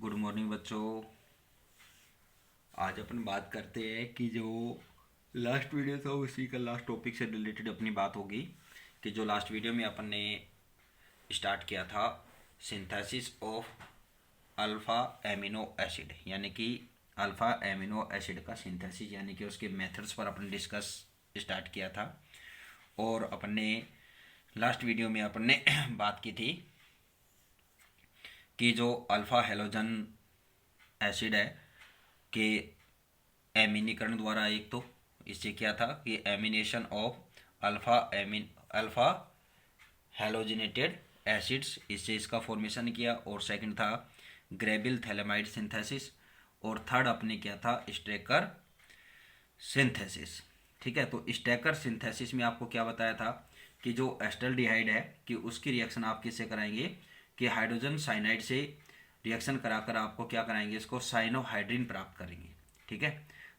Good morning बच्चों। आज अपन बात करते हैं कि जो लास्ट वीडियो था उसी का लास्ट टॉपिक से रिलेटेड अपनी बात होगी। कि जो लास्ट वीडियो में अपन ने स्टार्ट किया था synthesis of alpha amino acid, यानी कि अल्फ़ा एमिनो एसिड का सिंथेसिस यानी कि उसके मेथड्स पर अपन डिस्कस स्टार्ट किया था। और अपन ने लास्ट वीडियो में अपन ने बात की थी कि जो अल्फ़ा हेलोजन एसिड है कि एमिनीकरण द्वारा, एक तो इससे क्या था कि amination of alpha halogenated acids, इससे इसका फॉर्मेशन किया। और सेकंड था ग्रेबिल थैलेमाइड सिंथेसिस। और थर्ड अपने क्या था स्टेकर सिंथेसिस। ठीक है, तो स्टेकर सिंथेसिस में आपको क्या बताया था कि जो एस्टल्डिहाइड है कि उसकी रिएक्शन आप किससे कराएंगे कि हाइड्रोजन साइनाइड से रिएक्शन कराकर आपको क्या कराएंगे, इसको साइनोहाइड्रिन प्राप्त करेंगे। ठीक है,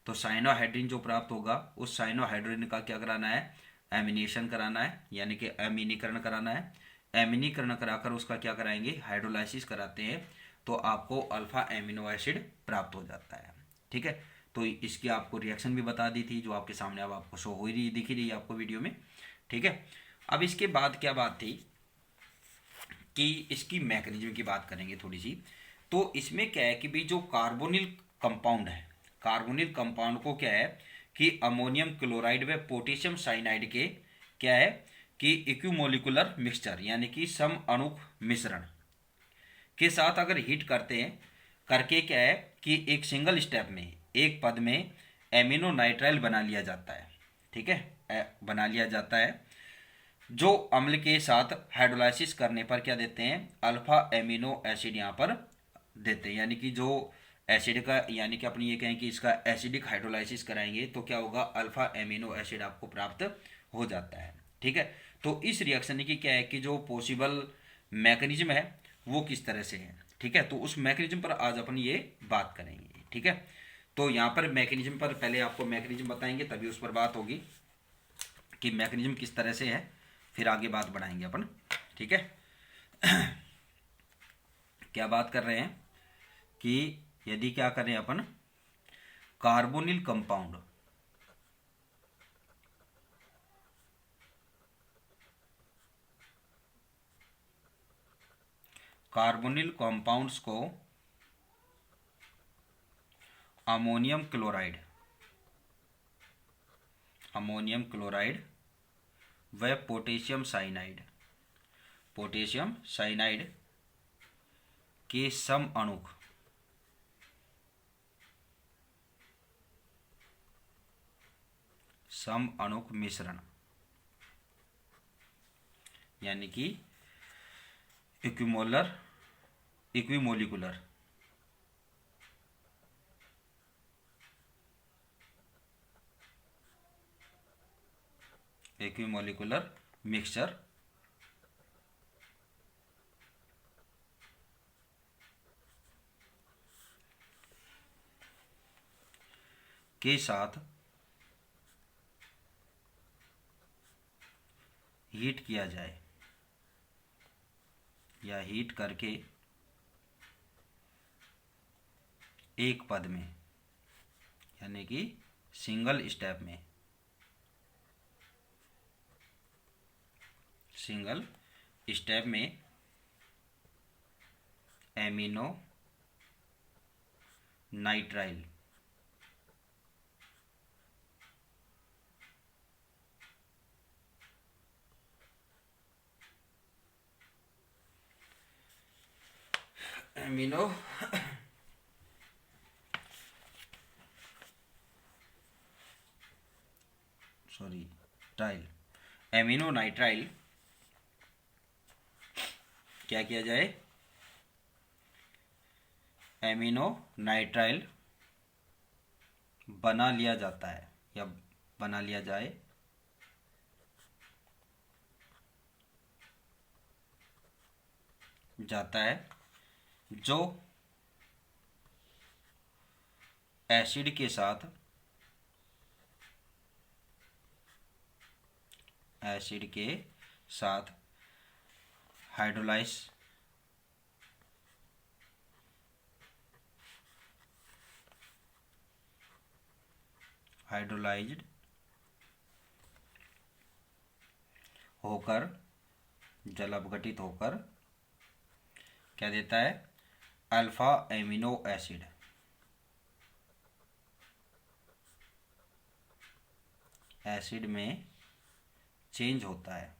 तो साइनोहाइड्रिन जो प्राप्त होगा उस साइनोहाइड्रिन का क्या कराना है, एमिनेशन कराना है, यानी कि एमिनीकरण कराना है। एमिनीकरण कराकर उसका क्या कराएंगे, हाइड्रोलाइसिस कराते हैं, तो आपको अल्फा एमिनो एसिड प्राप्त हो जाता है। ठीक है, तो इसकी आपको रिएक्शन भी बता दी थी जो आपके सामने अब आपको शो हो रही दिख रही है आपको वीडियो में। ठीक है, अब इसके बाद क्या बात थी कि इसकी मैकेनिज्म की बात करेंगे थोड़ी सी। तो इसमें क्या है कि भाई जो कार्बोनिल कंपाउंड है, कार्बोनिल कंपाउंड को क्या है कि अमोनियम क्लोराइड व पोटेशियम साइनाइड के क्या है कि इक्विमोलिकुलर मिक्सचर यानी कि सम अणुक मिश्रण के साथ अगर हीट करते हैं, करके क्या है कि एक सिंगल स्टेप में एक पद में एमिनो नाइट्राइल बना लिया जाता है। ठीक है, बना लिया जाता है, जो अम्ल के साथ हाइड्रोलाइसिस करने पर क्या देते हैं, अल्फा एमिनो एसिड यहाँ पर देते हैं। यानी कि जो एसिड का, यानी कि अपनी ये कहें कि इसका एसिडिक हाइड्रोलाइसिस कराएंगे तो क्या होगा, अल्फा एमिनो एसिड आपको प्राप्त हो जाता है। ठीक है, तो इस रिएक्शन की क्या है कि जो पॉसिबल मैकेनिज्म है वो किस तरह से है। ठीक है, तो उस मैकेनिज्म पर आज अपन ये बात करेंगे। ठीक है, तो यहाँ पर मैकेनिज्म पर पहले आपको मैकेनिज्म बताएंगे तभी उस पर बात होगी कि मैकेनिज्म किस तरह से है, फिर आगे बात बढ़ाएंगे अपन। ठीक है, क्या बात कर रहे हैं कि यदि क्या करें अपन कार्बोनिल कंपाउंड, कार्बोनिल कंपाउंड्स को अमोनियम क्लोराइड, अमोनियम क्लोराइड व पोटेशियम साइनाइड, पोटेशियम साइनाइड के सम अणुक, सम अणुक मिश्रण यानी कि इक्विमोलर इक्विमोलिकुलर इक्विमोलिकुलर मिक्सचर के साथ हीट किया जाए या हीट करके एक पद में यानी कि सिंगल स्टेप में, सिंगल स्टेप में amino nitrile amino sorry ट्राइल amino nitrile क्या किया जाए, एमिनो नाइट्राइल बना लिया जाता है या बना लिया जाए जाता है, जो एसिड के साथ, एसिड के साथ हाइड्रोलाइज हाइड्रोलाइज्ड होकर, जल अपघटित होकर क्या देता है, अल्फा एमिनो एसिड। एसिड में चेंज होता है।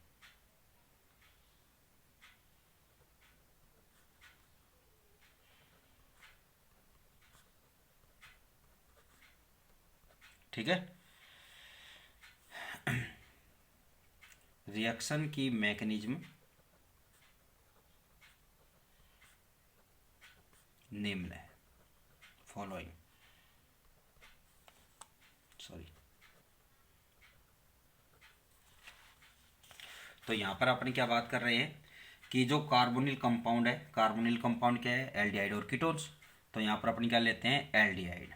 ठीक है। रिएक्शन की मैकेनिज्म निम्न है, फॉलोइंग, सॉरी। तो यहां पर अपन क्या बात कर रहे हैं कि जो कार्बोनिल कंपाउंड है, कार्बोनिल कंपाउंड क्या है, एल्डिहाइड और कीटोन्स। तो यहां पर अपन क्या लेते हैं, एल्डिहाइड,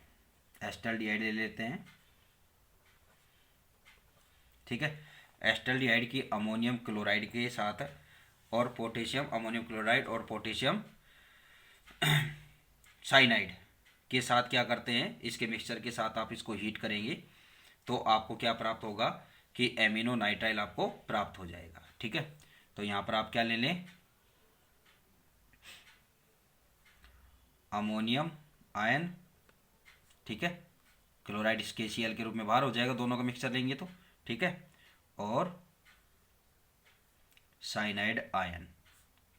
एस्टल्डिहाइड ले लेते हैं। ठीक है। एस्टल्डिहाइड की अमोनियम क्लोराइड के साथ और पोटेशियम, अमोनियम क्लोराइड और पोटेशियम साइनाइड के साथ क्या करते हैं, इसके मिक्सचर के साथ आप इसको हीट करेंगे तो आपको क्या प्राप्त होगा कि एमिनो नाइट्राइल आपको प्राप्त हो जाएगा। ठीक है। तो यहां पर आप क्या ले लें, अमोनियम आयन, ठीक है, क्लोराइड इसके Cl के रूप में बाहर हो जाएगा, दोनों का मिक्सचर लेंगे तो। ठीक है। और साइनाइड आयन।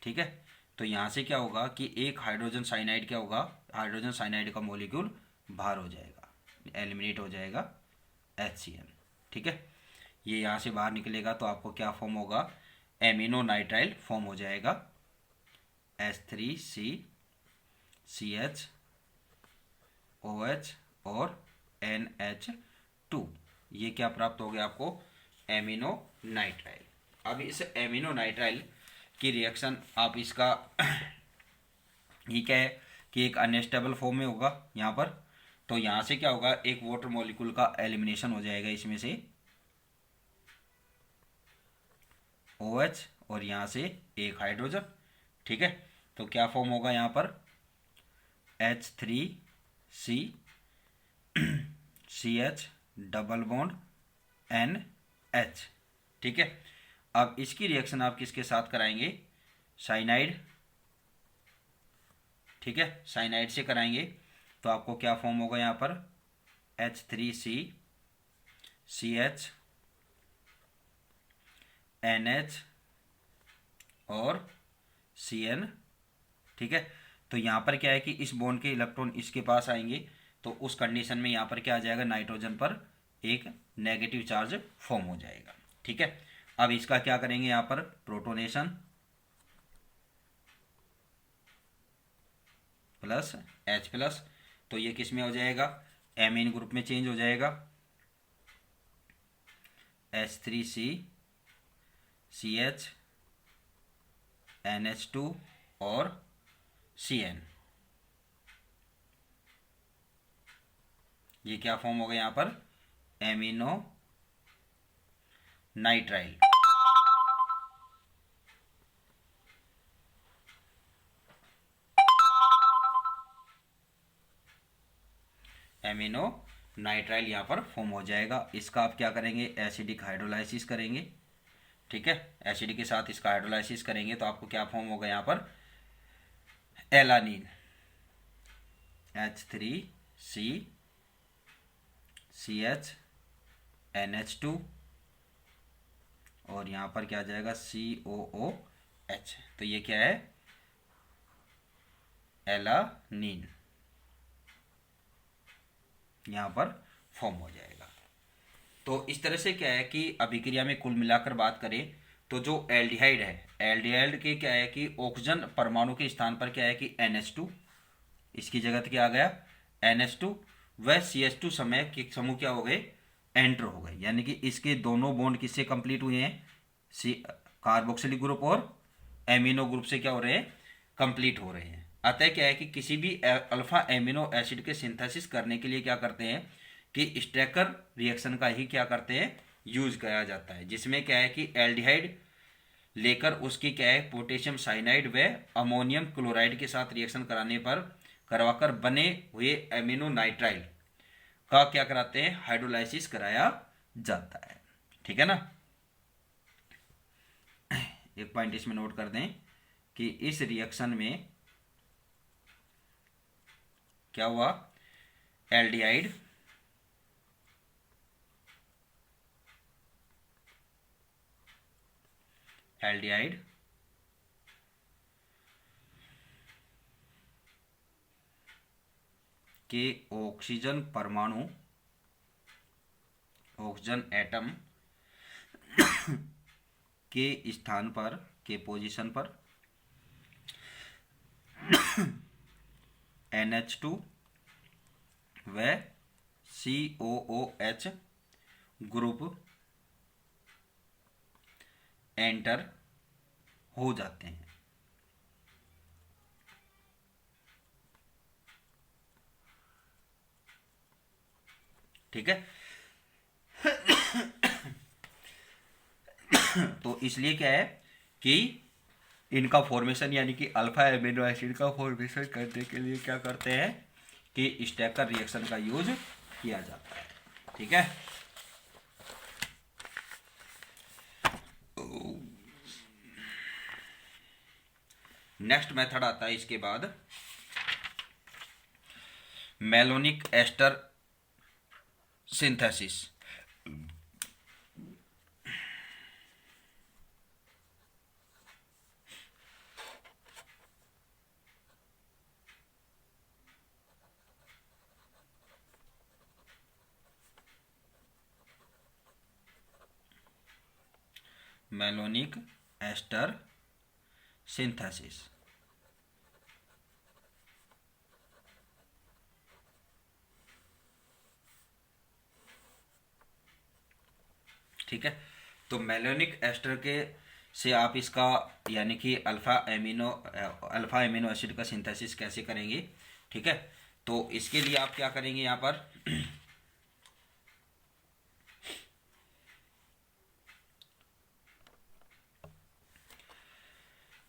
ठीक है। तो यहां से क्या होगा कि एक हाइड्रोजन साइनाइड क्या होगा, हाइड्रोजन साइनाइड का मॉलिक्यूल बाहर हो जाएगा, एलिमिनेट हो जाएगा, HCl। ठीक है। ये यहां से बाहर निकलेगा तो आपको क्या फॉर्म होगा, एमिनो नाइट्राइल फॉर्म हो जाएगा, H3CCH और NH2। ये क्या प्राप्त हो गया आपको, एमिनो नाइट्राइल। अब इस एमिनो नाइट्राइल की रिएक्शन आप इसका ये क्या है कि एक अनस्टेबल फॉर्म में होगा यहाँ पर। तो यहाँ से क्या होगा, एक वाटर मॉलिक्यूल का एलिमिनेशन हो जाएगा इसमें से OH और यहाँ से एक हाइड्रोजन। ठीक है। तो क्या फॉर्म होगा यहाँ पर, H3CCH डबल बॉन्ड NH। ठीक है। अब इसकी रिएक्शन आप किसके साथ कराएंगे, साइनाइड। ठीक है, साइनाइड से कराएंगे तो आपको क्या फॉर्म होगा यहाँ पर, H3CCH NH और Cn। ठीक है। तो यहाँ पर क्या है कि इस बॉन्ड के इलेक्ट्रॉन इसके पास आएंगे तो उस कंडीशन में यहाँ पर क्या आ जाएगा, नाइट्रोजन पर एक नेगेटिव चार्ज फॉर्म हो जाएगा। ठीक है। अब इसका क्या करेंगे यहाँ पर, प्रोटोनेशन प्लस H+, तो ये किस में हो जाएगा, एमीन ग्रुप में चेंज हो जाएगा, H3CCH NH2 और Cn। ये क्या फॉर्म हो गया यहाँ पर, एमिनो नाइट्राइल। एमिनो नाइट्राइल यहाँ पर फॉर्म हो जाएगा। इसका आप क्या करेंगे, एसिडिक हाइड्रोलाइसिस करेंगे। ठीक है, एसिड के साथ इसका हाइड्रोलाइसिस करेंगे तो आपको क्या फॉर्म होगा यहाँ पर, एलानीन, H3CCH NH2 और यहाँ पर क्या आ जाएगा, COOH। तो ये क्या है, एलानीन यहाँ पर फॉर्म हो जाएगा। तो इस तरह से क्या है कि अभिक्रिया में कुल मिलाकर बात करें तो जो एल्डिहाइड है, एल्डिहाइड के क्या है कि ऑक्सीजन परमाणु के स्थान पर क्या है कि NH2, इसकी जगह क्या आ गया, NH2, वह CH2 समय के समूह क्या हो गए, एंटर हो गए। यानी कि इसके दोनों बॉन्ड किससे कंप्लीट हुए हैं, कार्बोक्सिलिक ग्रुप और एमिनो ग्रुप से क्या हो रहे हैं, कंप्लीट हो रहे हैं। अतः क्या है कि किसी भी अल्फा एमिनो एसिड के सिंथेसिस करने के लिए क्या करते हैं कि स्ट्रेकर रिएक्शन का ही क्या करते हैं, यूज किया जाता है, जिसमें क्या है कि एल्डिहाइड लेकर उसकी क्या है, पोटेशियम साइनाइड व अमोनियम क्लोराइड के साथ रिएक्शन कराने पर करवाकर बने हुए एमिनो नाइट्राइल का क्या कराते हैं, हाइड्रोलाइसिस कराया जाता है। ठीक है ना। एक पॉइंट इसमें नोट कर दें कि इस रिएक्शन में क्या हुआ, एल्डिहाइड एल्डिहाइड के ऑक्सीजन परमाणु, ऑक्सीजन एटम के स्थान पर, के पोजीशन पर NH2 व COOH ग्रुप एंटर हो जाते हैं। ठीक है। तो इसलिए क्या है कि इनका फॉर्मेशन यानी कि अल्फा एमिनो एसिड का फॉर्मेशन करने के लिए क्या करते हैं कि स्टैकर रिएक्शन का यूज किया जाता है। ठीक है। नेक्स्ट मेथड आता है इसके बाद, malonic ester synthesis. Malonic ester synthesis. ठीक है। तो मेलोनिक एस्टर के से आप इसका यानी कि अल्फा एमिनो एसिड का सिंथेसिस कैसे करेंगे। ठीक है। तो इसके लिए आप क्या करेंगे यहाँ पर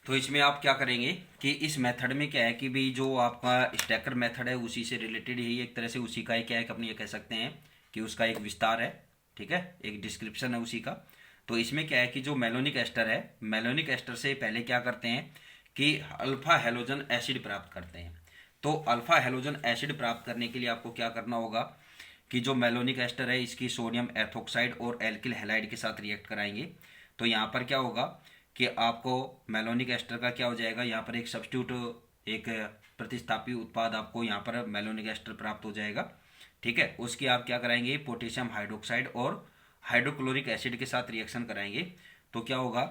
तो इसमें आप क्या करेंगे कि इस मेथड में क्या है कि भाई जो आपका स्टैकर मेथड है उसी से रिलेटेड ही एक तरह से उसी का ही क्या है कि अपनी ये कह सकते हैं कि उसका एक विस्तार है। ठीक है, एक डिस्क्रिप्शन है उसी का। तो इसमें क्या है कि जो मेलोनिक एस्टर है, मेलोनिक एस्टर से पहले क्या करते हैं कि अल्फा हेलोजन एसिड प्राप्त करते हैं। तो अल्फा हेलोजन एसिड प्राप्त करने के लिए आपको क्या करना होगा कि जो मेलोनिक एस्टर है इसकी सोडियम एथोक्साइड और एल्किल हैलाइड के साथ रिएक्ट कराएंगे। तो यहाँ पर क्या होगा कि आपको मेलोनिक एस्टर का क्या हो जाएगा, यहाँ पर एक सब्स्टिट्यूट, एक प्रतिस्थापी उत्पाद आपको यहाँ पर मेलोनिक एस्टर प्राप्त हो जाएगा। ठीक है। उसकी आप क्या कराएंगे, पोटेशियम हाइड्रोक्साइड और हाइड्रोक्लोरिक एसिड के साथ रिएक्शन कराएंगे। तो क्या होगा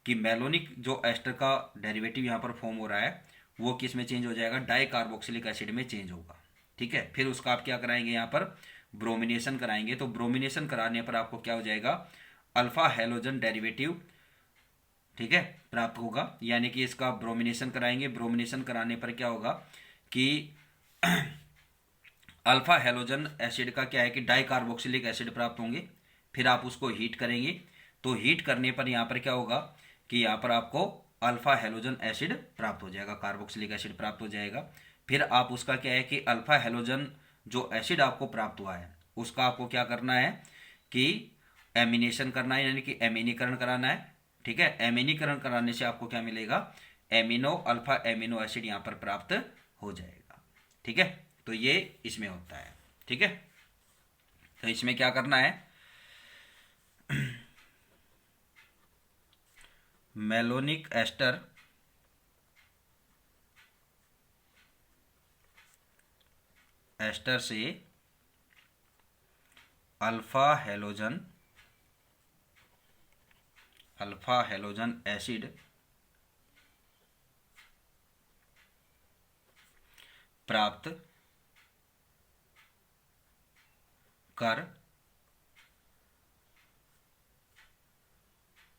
कि मेलोनिक जो एस्टर का डेरिवेटिव यहाँ पर फॉर्म हो रहा है वो किस में चेंज हो जाएगा, डाई कार्बोक्सिलिक एसिड में चेंज होगा। ठीक है। फिर उसका आप क्या कराएंगे, यहाँ पर ब्रोमिनेशन कराएंगे। तो ब्रोमिनेशन कराने पर आपको क्या हो जाएगा, अल्फा हेलोजन डेरिवेटिव, ठीक है, प्राप्त होगा। यानी कि इसका ब्रोमिनेशन कराएंगे। ब्रोमिनेशन कराने पर क्या होगा कि अल्फा हेलोजन एसिड का क्या है कि डाई कार्बोक्सिलिक एसिड प्राप्त होंगे। फिर आप उसको हीट करेंगे। तो हीट करने पर यहाँ पर क्या होगा कि यहाँ पर आपको अल्फा हेलोजन एसिड प्राप्त हो जाएगा, कार्बोक्सिलिक एसिड प्राप्त हो जाएगा। फिर आप उसका क्या है कि अल्फा हेलोजन जो एसिड आपको प्राप्त हुआ है उसका आपको क्या करना है कि एमिनेशन करना है, यानी कि एमिनीकरण कराना है। ठीक है। एमिनीकरण कराने से आपको क्या मिलेगा, एमिनो अल्फा एमिनो एसिड यहाँ पर प्राप्त हो जाएगा। ठीक है। तो ये इसमें होता है। ठीक है। तो इसमें क्या करना है, मेलोनिक एस्टर से अल्फा हेलोजन एसिड प्राप्त कर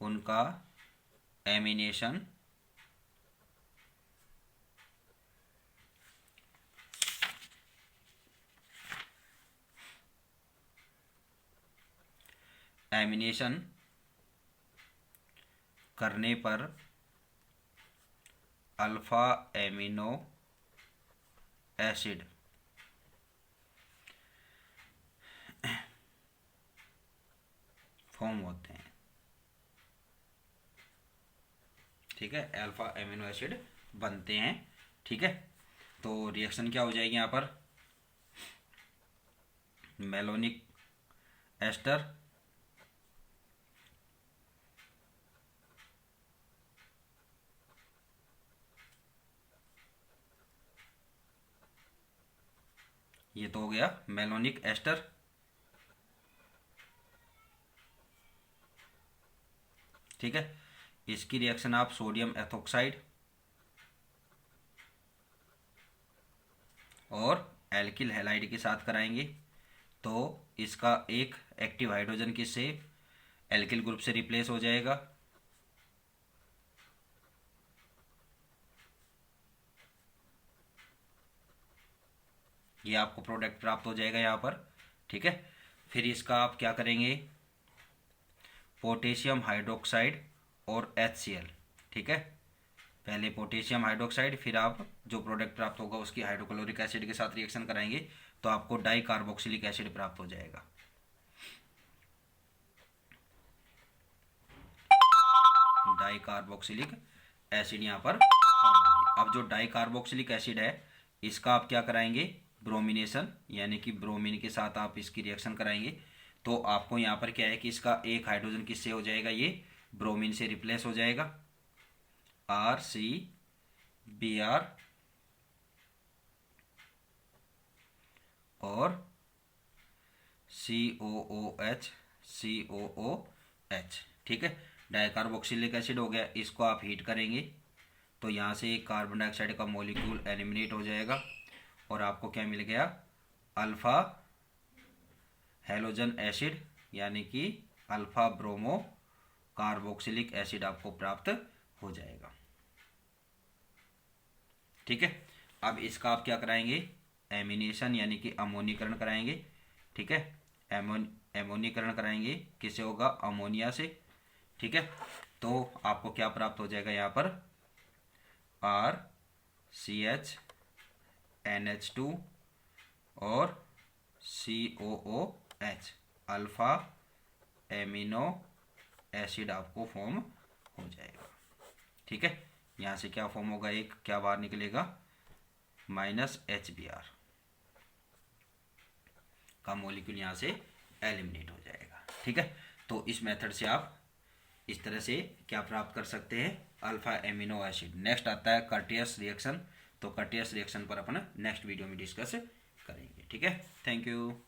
उनका एमिनेशन करने पर अल्फा एमिनो एसिड फॉर्म होते हैं। ठीक है, अल्फा एमिनो एसिड बनते हैं। ठीक है, तो रिएक्शन क्या हो जाएगी यहाँ पर, मेलोनिक एस्टर ये तो हो गया मेलोनिक एस्टर। ठीक है, इसकी रिएक्शन आप सोडियम एथोक्साइड और एल्किल हैलाइड के साथ कराएंगे, तो इसका एक एक्टिव हाइड्रोजन किससे, एल्किल ग्रुप से रिप्लेस हो जाएगा। ये आपको प्रोडक्ट प्राप्त हो जाएगा यहाँ पर। ठीक है, फिर इसका आप क्या करेंगे, पोटेशियम हाइड्रोक्साइड और HCl। ठीक है, पहले पोटेशियम हाइड्रोक्साइड, फिर आप जो प्रोडक्ट प्राप्त होगा उसकी हाइड्रोक्लोरिक एसिड के साथ रिएक्शन कराएंगे, तो आपको डाई कार्बोक्सिलिक एसिड प्राप्त हो जाएगा। डाई कार्बोक्सिलिक एसिड यहाँ पर होंगे। अब जो डाई कार्बोक्सिलिक एसिड है इसका आप क्या कराएंगे, ब्रोमिनेशन, यानी कि ब्रोमीन के साथ आप इसकी रिएक्शन कराएंगे, तो आपको यहाँ पर क्या है कि इसका एक हाइड्रोजन किससे हो जाएगा, ये ब्रोमीन से रिप्लेस हो जाएगा, RCBr और COOH। ठीक है, डाइकार्बोक्सिलिक एसिड हो गया, इसको आप हीट करेंगे तो यहाँ से कार्बन डाइऑक्साइड का मॉलिक्यूल एलिमिनेट हो जाएगा और आपको क्या मिल गया, अल्फा हैलोजन एसिड, यानी कि अल्फा ब्रोमो कार्बोक्सिलिक एसिड आपको प्राप्त हो जाएगा। ठीक है, अब इसका आप क्या कराएंगे, एमिनेशन यानी कि अमोनीकरण कराएंगे। ठीक है, एमोनीकरण कराएंगे, किससे होगा, अमोनिया से। ठीक है, तो आपको क्या प्राप्त हो जाएगा यहाँ पर, RCH NH2 और COOH, अल्फा एमिनो एसिड आपको फॉर्म हो जाएगा। ठीक है, यहाँ से क्या फॉर्म होगा, एक क्या बाहर निकलेगा, -HBr का मॉलिक्यूल यहाँ से एलिमिनेट हो जाएगा। ठीक है, तो इस मेथड से आप इस तरह से क्या प्राप्त कर सकते हैं, अल्फा एमिनो एसिड। नेक्स्ट आता है कर्टियस रिएक्शन, तो कर्टियस रिएक्शन पर अपन नेक्स्ट वीडियो में डिस्कस करेंगे। ठीक है, थैंक यू।